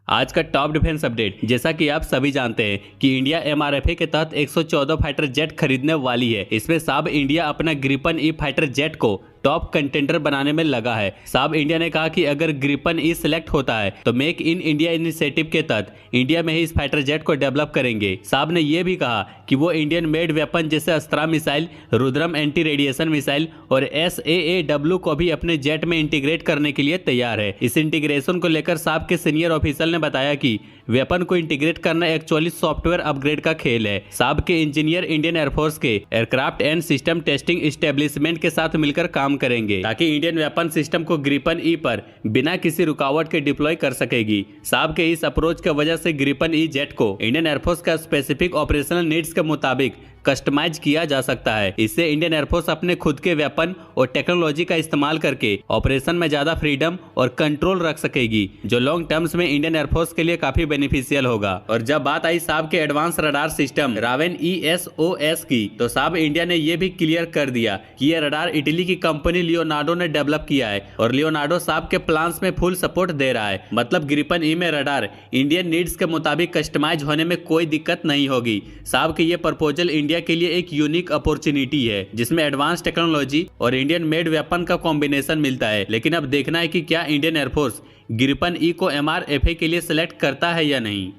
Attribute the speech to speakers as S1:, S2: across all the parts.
S1: आज का top defence update. जैसा कि आप सभी जानते हैं कि इंडिया एमआरएफए के तहत 114 फाइटर जेट खरीदने वाली है। इसमें साब इंडिया अपना ग्रिपन ई फाइटर जेट को टॉप कंटेंडर बनाने में लगा है। साब इंडिया ने कहा कि अगर ग्रिपन ई सिलेक्ट होता है तो मेक इन इंडिया इनिशिएटिव के तहत इंडिया में ही इस फाइटर जेट को डेवलप करेंगे। साब ने यह भी कहा कि वो इंडियन मेड वेपन जैसे अस्त्रा missile, Rudram anti radiation missile और SAAW को भी अपने जेट में इंटीग्रेट करने के लिए तैयार है। इस इंटीग्रेशन को लेकर साब के सीनियर ऑफिसर ने बताया कि वेपन को इंटीग्रेट करना एक्चुअली सॉफ्टवेयर अपग्रेड का खेल है। साब के इंजीनियर इंडियन एयरफोर्स के aircraft and system testing establishment के साथ मिलकर काम करेंगे ताकि इंडियन वेपन सिस्टम को ग्रिपन ई पर बिना किसी रुकावट के डिप्लॉय कर सकेगी। साब के इस अप्रोच की वजह से ग्रिपन ई जेट को इंडियन एयरफोर्स का स्पेसिफिक ऑपरेशनल नीड्स के मुताबिक कस्टमाइज किया जा सकता है। इससे इंडियन एयरफोर्स अपने खुद के वेपन और टेक्नोलॉजी का इस्तेमाल करके ऑपरेशन में ज्यादा फ्रीडम और कंट्रोल रख सकेगी, जो लॉन्ग टर्म्स में इंडियन एयरफोर्स के लिए काफी बेनिफिशियल होगा। और जब बात आई साब के एडवांस रडार सिस्टम रावेन ESOS की, तो साब इंडिया ने यह भी क्लियर कर दिया कि यह रडार इटली की कंपनी लियोनार्डो ने डेवलप किया है और लियोनार्डो साब के प्लान्स में फुल सपोर्ट दे रहा है। मतलब ग्रिपन ई में रडार इंडियन नीड्स के मुताबिक कस्टमाइज होने में कोई दिक्कत नहीं होगी। साब की यह प्रपोजल इंडिया के लिए एक यूनिक अपॉर्चुनिटी है जिसमें एडवांस टेक्नोलॉजी और इंडियन मेड वेपन का कॉम्बिनेशन मिलता है। लेकिन अब देखना है कि क्या इंडियन एयरफोर्स ग्रिपन ई को MRFA के लिए सिलेक्ट करता है या नहीं।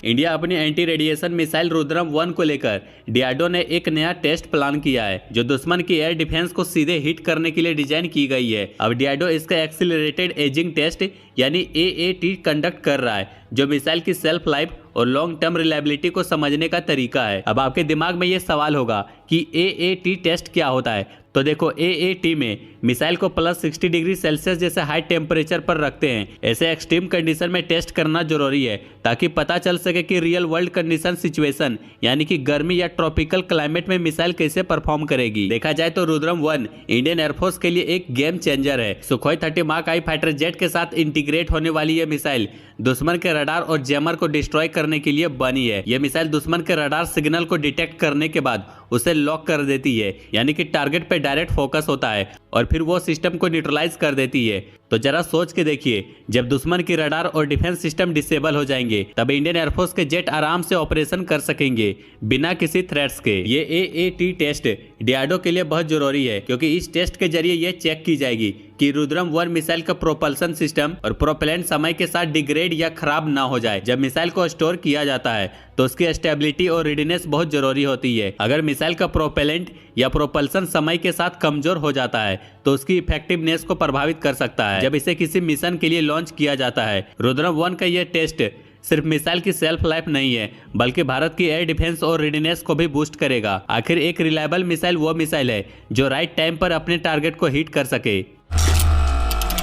S1: इंडिया अपनी एंटी रेडिएशन मिसाइल रुद्रम 1 को लेकर डीआरडीओ ने एक नया टेस्ट प्लान किया है जो दुश्मन की एयर डिफेंस को सीधे हिट करने के लिए डिजाइन की गई है। अब डीआरडीओ इसका एक्सीलरेटेड एजिंग टेस्ट यानी AAT कंडक्ट कर रहा है, जो मिसाइल की सेल्फ लाइफ और लॉन्ग टर्म रिलायबिलिटी को समझने का तरीका है। अब आपके दिमाग में ये सवाल होगा कि AAT टेस्ट क्या होता है। तो देखो, AAT में मिसाइल को +60 डिग्री सेल्सियस जैसे हाई टेम्परेचर पर रखते हैं। ऐसे एक्सट्रीम कंडीशन में टेस्ट करना जरूरी है ताकि पता चल सके कि रियल वर्ल्ड कंडीशन सिचुएशन यानी कि गर्मी या ट्रॉपिकल क्लाइमेट में मिसाइल कैसे परफॉर्म करेगी। देखा जाए तो रुद्रम 1 इंडियन एयरफोर्स के लिए एक गेम चेंजर है। सुखोई 30 मार्क आई फाइटर जेट के साथ इंटीग्रेट होने वाली यह मिसाइल दुश्मन के रडार और जैमर को डिस्ट्रॉय करने के लिए बनी है। यह मिसाइल दुश्मन के रडार सिग्नल को डिटेक्ट करने के बाद उसे लॉक कर देती है, यानी कि टारगेट पे डायरेक्ट फोकस होता है और फिर वो सिस्टम को न्यूट्रलाइज कर देती है। तो जरा सोच के देखिए, जब दुश्मन की रडार और डिफेंस सिस्टम डिसेबल हो जाएंगे तब इंडियन एयरफोर्स के जेट आराम से ऑपरेशन कर सकेंगे बिना किसी थ्रेट्स के। ये AAT टेस्ट डीआरडीओ के लिए बहुत जरूरी है क्योंकि इस टेस्ट के जरिए यह चेक की जाएगी कि रुद्रम 1 मिसाइल का प्रोपल्सन सिस्टम और प्रोपेलेंट समय के साथ डिग्रेड या खराब ना हो जाए। जब मिसाइल को स्टोर किया जाता है तो उसकी स्टेबिलिटी और रेडीनेस बहुत जरूरी होती है। अगर मिसाइल का प्रोपेलेंट या प्रोपल्सन समय के साथ कमजोर हो जाता है तो उसकी इफेक्टिवनेस को प्रभावित कर सकता है जब इसे किसी मिशन के लिए लॉन्च किया जाता है। रुद्रम 1 का यह टेस्ट सिर्फ मिसाइल की सेल्फ लाइफ नहीं है बल्कि भारत की एयर डिफेंस और रेडीनेस को भी बूस्ट करेगा। आखिर एक रिलायबल मिसाइल वो मिसाइल है जो राइट टाइम पर अपने टारगेट को हिट कर सके।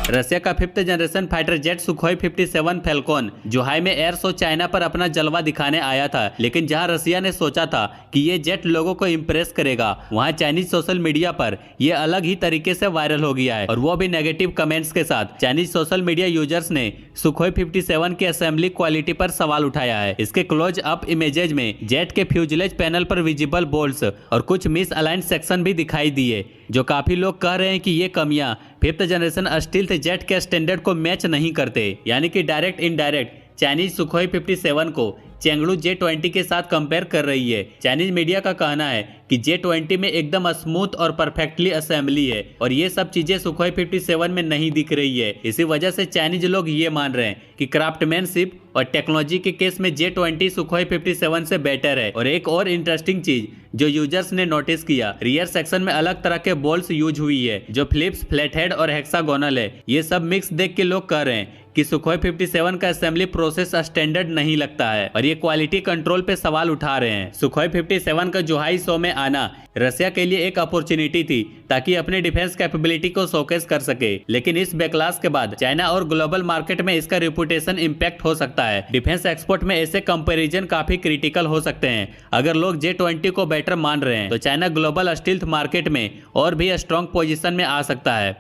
S1: रशिया का 5th generation fighter jet Sukhoi 57 Falcon Zhuhai में एयर शो चाइना पर अपना जलवा दिखाने आया था। लेकिन जहां रशिया ने सोचा था कि ये जेट लोगों को इंप्रेस करेगा, वहां चाइनीज सोशल मीडिया पर यह अलग ही तरीके से वायरल हो गया है और वो भी नेगेटिव कमेंट्स के साथ। चाइनीज सोशल मीडिया यूजर्स ने सुखोई 57 की असेंबली क्वालिटी पर सवाल उठाया है। इसके क्लोज अप इमेजेज में जेट के फ्यूजलेज पैनल पर विजिबल बोल्ट्स और कुछ मिस अलाइंड सेक्शन भी दिखाई दिए, जो काफी लोग कह रहे हैं कि ये कमियां 5th जनरेशन स्टील्थ जेट के स्टैंडर्ड को मैच नहीं करते। यानी कि डायरेक्ट इनडायरेक्ट चाइनीज सुखोई 57 को चेंगडू J-20 के साथ कंपेयर कर रही है। चाइनीज मीडिया का कहना है कि J-20 में एकदम स्मूथ और परफेक्टली असेंबली है और ये सब चीजें सुखोई 57 में नहीं दिख रही है। इसी वजह से चाइनीज लोग ये मान रहे हैं कि क्राफ्टमैनशिप और टेक्नोलॉजी के केस में J-20 सुखोई 57 से बेटर है। और एक और इंटरेस्टिंग चीज जो यूजर्स ने नोटिस किया, रियर सेक्शन में अलग तरह के बॉल्स यूज हुई है जो फ्लिप्स, फ्लैट और हेक्सागोनल है। ये सब मिक्स देख के लोग कह रहे हैं कि सुखोई 57 का असेंबली प्रोसेस स्टैंडर्ड नहीं लगता है और ये क्वालिटी कंट्रोल पे सवाल उठा रहे हैं। सुखोई 57 का जुहाई शो में आना रशिया के लिए एक अपॉर्चुनिटी थी ताकि अपने डिफेंस कैपेबिलिटी को शोकेस कर सके। लेकिन इस बैकलॉस के बाद चाइना और ग्लोबल मार्केट में इसका रेपुटेशन इंपैक्ट हो सकता है। डिफेंस एक्सपोर्ट में ऐसे कंपैरिजन काफी क्रिटिकल हो सकते हैं। अगर लोग J-20 को बेटर मान रहे हैं तो चाइना ग्लोबल स्टील्थ मार्केट में और भी स्ट्रॉन्ग पोजीशन में आ सकता है।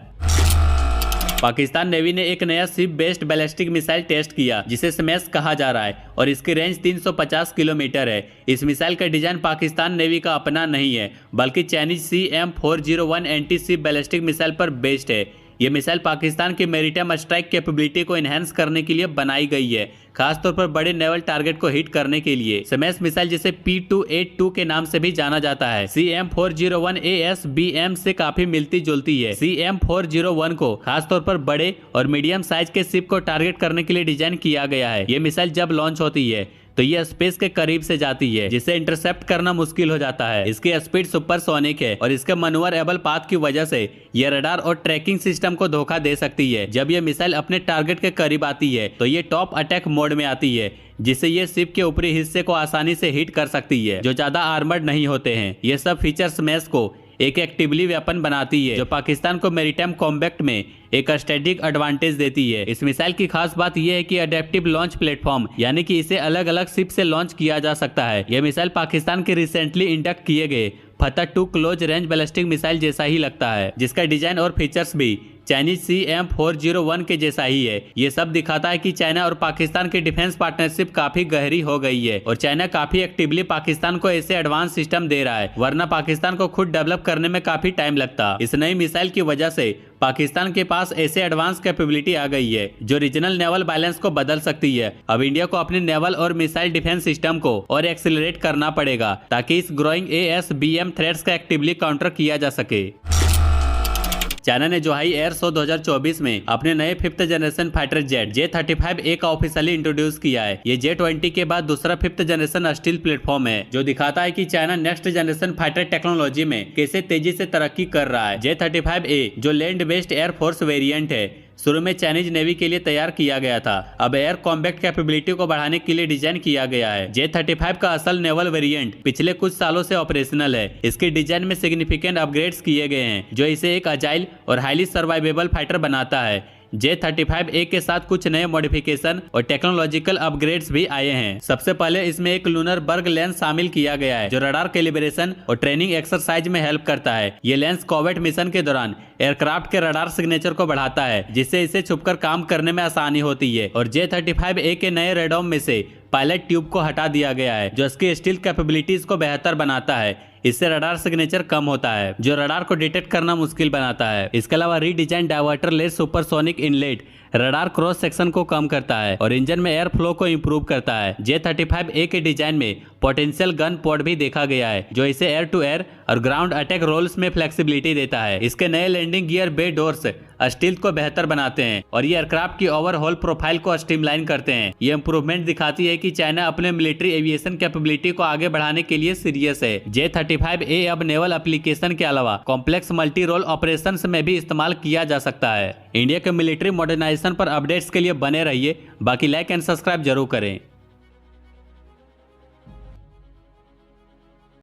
S1: पाकिस्तान नेवी ने एक नया ship based ballistic missile test किया जिसे स्मैश कहा जा रहा है और इसकी रेंज 350 किलोमीटर है। इस मिसाइल का डिजाइन पाकिस्तान नेवी का अपना नहीं है बल्कि Chinese CM-401 anti ship ballistic missile पर बेस्ड है। ये मिसाइल पाकिस्तान की मैरीटाइम स्ट्राइक कैपेबिलिटी को एनहेंस करने के लिए बनाई गई है, खासतौर पर बड़े नेवल टारगेट को हिट करने के लिए। स्मैश मिसाइल जिसे P282 के नाम से भी जाना जाता है, CM401 ASBM से काफी मिलती जुलती है। CM401 को खासतौर पर बड़े और मीडियम साइज के शिप को टारगेट करने के लिए डिजाइन किया गया है। ये मिसाइल जब लॉन्च होती है तो ये स्पेस के करीब से जाती है, जिसे इंटरसेप्ट करना मुश्किल हो जाता है। इसकी स्पीड सुपरसोनिक है और इसके मैन्यूवरेबल पाथ की वजह से ये रडार और ट्रैकिंग सिस्टम को धोखा दे सकती है। जब ये मिसाइल अपने टारगेट के करीब आती है तो ये टॉप अटैक मोड में आती है, जिससे ये शिप के ऊपरी हिस्से को आसानी से हिट कर सकती है, जो ज्यादा आर्मर्ड नहीं होते हैं। ये सब फीचर स्मैश को एक एक्टिवली वेपन बनाती है, जो पाकिस्तान को मैरीटाइम कॉम्बैट में एक स्ट्रेटेजिक एडवांटेज देती है। इस मिसाइल की खास बात यह है कि अडेप्टिव लॉन्च प्लेटफॉर्म, यानी कि इसे अलग अलग शिप से लॉन्च किया जा सकता है। यह मिसाइल पाकिस्तान के रिसेंटली इंडक्ट किए गए फतह 2 क्लोज रेंज बैलिस्टिक मिसाइल जैसा ही लगता है, जिसका डिजाइन और फीचर्स भी चाइनीज CM401 के जैसा ही है। ये सब दिखाता है कि चाइना और पाकिस्तान की डिफेंस पार्टनरशिप काफी गहरी हो गई है और चाइना काफी एक्टिवली पाकिस्तान को ऐसे एडवांस सिस्टम दे रहा है, वरना पाकिस्तान को खुद डेवलप करने में काफी टाइम लगता। इस नई मिसाइल की वजह से पाकिस्तान के पास ऐसे एडवांस कैपेबिलिटी आ गई है जो रीजनल नेवल बैलेंस को बदल सकती है। अब इंडिया को अपने नेवल और मिसाइल डिफेंस सिस्टम को और एक्सेलरेट करना पड़ेगा, ताकि इस ग्रोइंग ASBM थ्रेट्स का एक्टिवली काउंटर किया जा सके। चाइना ने जोहाई एयर शो 2024 में अपने नए 5th generation fighter jet J-35A का ऑफिशियली इंट्रोड्यूस किया है। ये J-20 के बाद दूसरा 5th जनरेशन स्टील प्लेटफॉर्म है, जो दिखाता है कि China next generation fighter technology में कैसे तेजी से तरक्की कर रहा है। J-35A जो land based air force variant है, शुरू में चाइनीज नेवी के लिए तैयार किया गया था, अब एयर कॉम्बैट कैपेबिलिटी को बढ़ाने के लिए डिजाइन किया गया है। J-35 का असल नेवल वेरिएंट पिछले कुछ सालों से ऑपरेशनल है। इसके डिजाइन में सिग्निफिकेंट अपग्रेड्स किए गए हैं, जो इसे एक अजाइल और हाईली सर्वाइवेबल फाइटर बनाता है। J-35A के साथ कुछ नए मॉडिफिकेशन और टेक्नोलॉजिकल अपग्रेड्स भी आए हैं। सबसे पहले इसमें एक लूनर बर्ग लेंस शामिल किया गया है, जो रडार कैलिब्रेशन और ट्रेनिंग एक्सरसाइज में हेल्प करता है। ये लेंस कॉवेट मिशन के दौरान एयरक्राफ्ट के रडार सिग्नेचर को बढ़ाता है, जिससे इसे छुपकर काम करने में आसानी होती है। और J-35A के नए रेडॉम में से पायलट ट्यूब को हटा दिया गया है, जो इसकी स्टील कैपेबिलिटीज को बेहतर बनाता है। इससे रडार सिग्नेचर कम होता है, जो रडार को डिटेक्ट करना मुश्किल बनाता है। इसके अलावा redesign diverter less supersonic inlet radar cross section को कम करता है और इंजन में एयर फ्लो को इंप्रूव करता है। J-35A के डिजाइन में पोटेंशियल गन पॉड भी देखा गया है, जो इसे एयर टू एयर और ग्राउंड अटैक रोल्स में फ्लेक्सिबिलिटी देता है। इसके नए landing gear bay doors stealth को बेहतर बनाते हैं और ये एयरक्राफ्ट की ओवरऑल प्रोफाइल को स्ट्रीमलाइन करते हैं। ये इंप्रूवमेंट दिखाती है कि चाइना अपने मिलिट्री एविएशन कैपेबिलिटी को आगे बढ़ाने के लिए सीरियस है। J-35A अब नेवल एप्लीकेशन के अलावा कॉम्प्लेक्स मल्टी रोल ऑपरेशंस में भी इस्तेमाल किया जा सकता है। इंडिया के मिलिट्री मॉडर्नाइजेशन पर अपडेट्स के लिए बने रहिए। बाकी लाइक एंड सब्सक्राइब जरूर करें।